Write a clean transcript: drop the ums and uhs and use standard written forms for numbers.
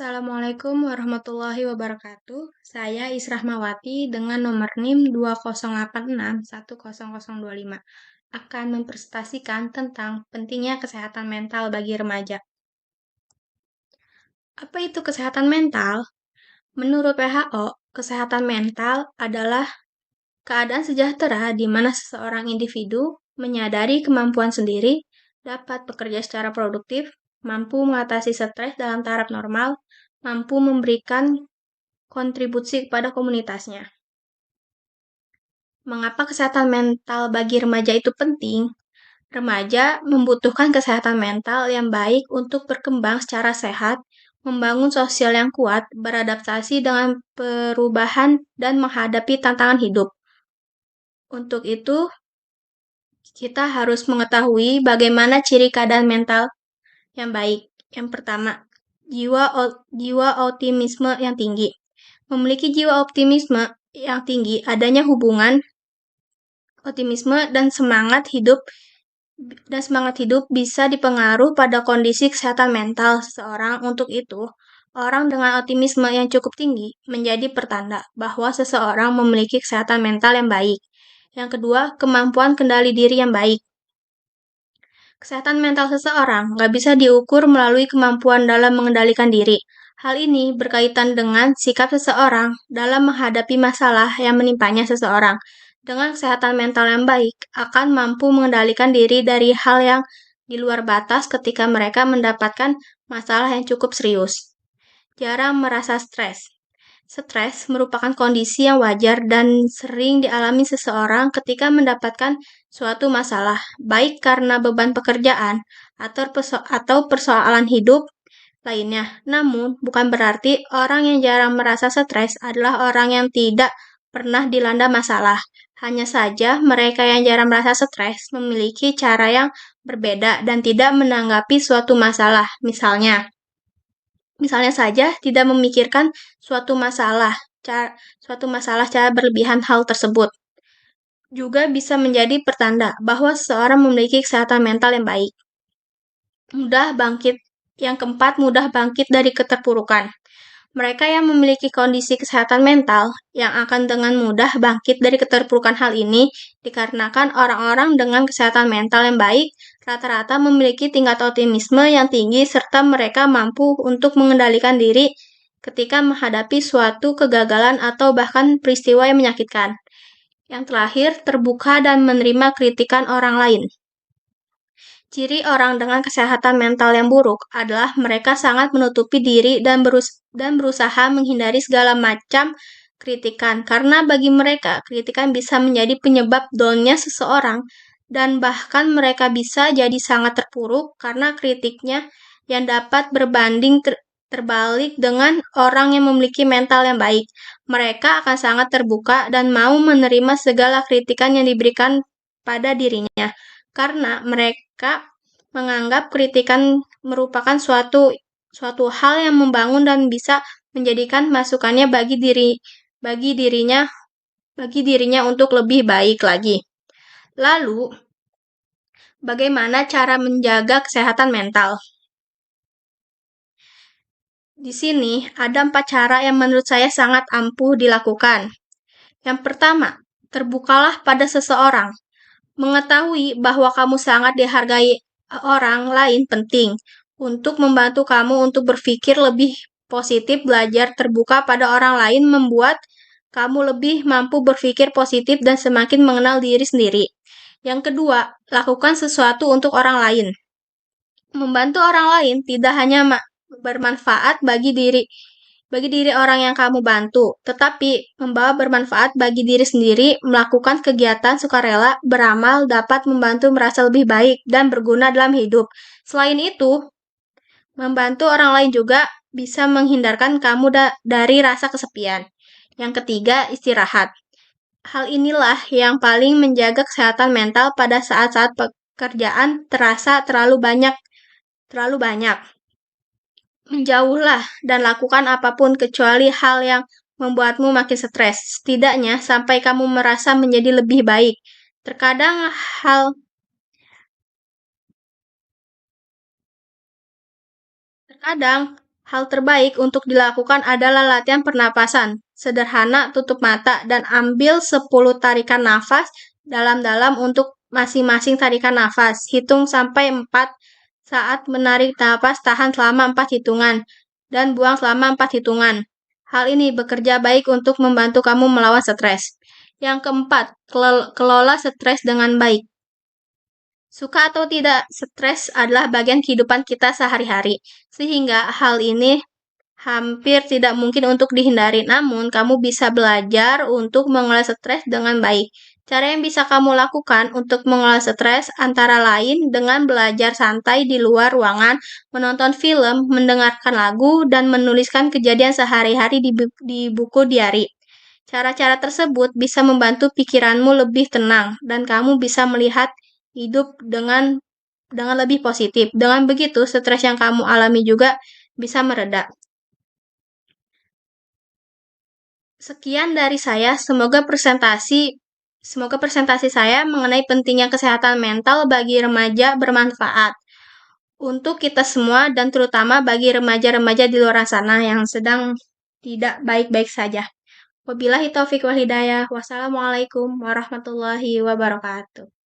Assalamualaikum warahmatullahi wabarakatuh. Saya Israhmawati dengan nomor NIM 2086100025 akan mempresentasikan tentang pentingnya kesehatan mental bagi remaja. Apa itu kesehatan mental? Menurut WHO, kesehatan mental adalah keadaan sejahtera di mana seseorang individu menyadari kemampuan sendiri, dapat bekerja secara produktif, mampu mengatasi stres dalam taraf normal, mampu memberikan kontribusi kepada komunitasnya. Mengapa kesehatan mental bagi remaja itu penting? Remaja membutuhkan kesehatan mental yang baik untuk berkembang secara sehat, membangun sosial yang kuat, beradaptasi dengan perubahan, dan menghadapi tantangan hidup. Untuk itu, kita harus mengetahui bagaimana ciri keadaan mental yang baik. Yang pertama, jiwa optimisme yang tinggi. Memiliki jiwa optimisme yang tinggi, adanya hubungan optimisme dan semangat hidup bisa dipengaruhi pada kondisi kesehatan mental seseorang. Untuk itu, orang dengan optimisme yang cukup tinggi menjadi pertanda bahwa seseorang memiliki kesehatan mental yang baik. Yang kedua, kemampuan kendali diri yang baik. Kesehatan mental seseorang nggak bisa diukur melalui kemampuan dalam mengendalikan diri. Hal ini berkaitan dengan sikap seseorang dalam menghadapi masalah yang menimpanya seseorang. Dengan kesehatan mental yang baik, akan mampu mengendalikan diri dari hal yang di luar batas ketika mereka mendapatkan masalah yang cukup serius. Jarang merasa stres. Stres merupakan kondisi yang wajar dan sering dialami seseorang ketika mendapatkan suatu masalah, baik karena beban pekerjaan atau persoalan hidup lainnya. Namun, bukan berarti orang yang jarang merasa stres adalah orang yang tidak pernah dilanda masalah. Hanya saja mereka yang jarang merasa stres memiliki cara yang berbeda dan tidak menanggapi suatu masalah. Misalnya saja tidak memikirkan suatu masalah secara berlebihan. Hal tersebut juga bisa menjadi pertanda bahwa seseorang memiliki kesehatan mental yang baik. Yang keempat, mudah bangkit dari keterpurukan. Mereka yang memiliki kondisi kesehatan mental yang akan dengan mudah bangkit dari keterpurukan. Hal ini dikarenakan orang-orang dengan kesehatan mental yang baik rata-rata memiliki tingkat optimisme yang tinggi serta mereka mampu untuk mengendalikan diri ketika menghadapi suatu kegagalan atau bahkan peristiwa yang menyakitkan. Yang terakhir, terbuka dan menerima kritikan orang lain. Ciri orang dengan kesehatan mental yang buruk adalah mereka sangat menutupi diri dan berusaha menghindari segala macam kritikan, karena bagi mereka kritikan bisa menjadi penyebab down-nya seseorang dan bahkan mereka bisa jadi sangat terpuruk karena kritiknya yang dapat berbanding terbalik dengan orang yang memiliki mental yang baik. Mereka akan sangat terbuka dan mau menerima segala kritikan yang diberikan pada dirinya, karena mereka menganggap kritikan merupakan suatu hal yang membangun dan bisa menjadikan masukannya bagi dirinya untuk lebih baik lagi. Lalu, bagaimana cara menjaga kesehatan mental? Di sini ada 4 cara yang menurut saya sangat ampuh dilakukan. Yang pertama, terbukalah pada seseorang. Mengetahui bahwa kamu sangat dihargai orang lain penting untuk membantu kamu untuk berpikir lebih positif. Belajar terbuka pada orang lain membuat kamu lebih mampu berpikir positif dan semakin mengenal diri sendiri. Yang kedua, lakukan sesuatu untuk orang lain. Membantu orang lain tidak hanya bermanfaat bagi diri orang yang kamu bantu, tetapi membawa bermanfaat bagi diri sendiri. Melakukan kegiatan sukarela, beramal dapat membantu merasa lebih baik dan berguna dalam hidup. Selain itu, membantu orang lain juga bisa menghindarkan kamu dari rasa kesepian. Yang ketiga, istirahat. Hal inilah yang paling menjaga kesehatan mental pada saat-saat pekerjaan terasa terlalu banyak. Menjauhlah dan lakukan apapun kecuali hal yang membuatmu makin stres, setidaknya sampai kamu merasa menjadi lebih baik. Terkadang Hal terbaik untuk dilakukan adalah latihan pernapasan. Sederhana, tutup mata dan ambil 10 tarikan nafas dalam-dalam untuk masing-masing tarikan nafas. Hitung sampai 4 saat menarik napas, tahan selama 4 hitungan dan buang selama 4 hitungan. Hal ini bekerja baik untuk membantu kamu melawan stres. Yang keempat, kelola stres dengan baik. Suka atau tidak, stres adalah bagian kehidupan kita sehari-hari, sehingga hal ini hampir tidak mungkin untuk dihindari. Namun, kamu bisa belajar untuk mengelola stres dengan baik. Cara yang bisa kamu lakukan untuk mengelola stres antara lain dengan belajar santai di luar ruangan, menonton film, mendengarkan lagu, dan menuliskan kejadian sehari-hari di buku diari. Cara-cara tersebut bisa membantu pikiranmu lebih tenang dan kamu bisa melihat hidup dengan lebih positif. Dengan begitu, stres yang kamu alami juga bisa mereda. Sekian dari saya. Semoga presentasi saya mengenai pentingnya kesehatan mental bagi remaja bermanfaat untuk kita semua dan terutama bagi remaja-remaja di luar sana yang sedang tidak baik-baik saja. Wabillahi taufiq wal hidayah. Wassalamualaikum warahmatullahi wabarakatuh.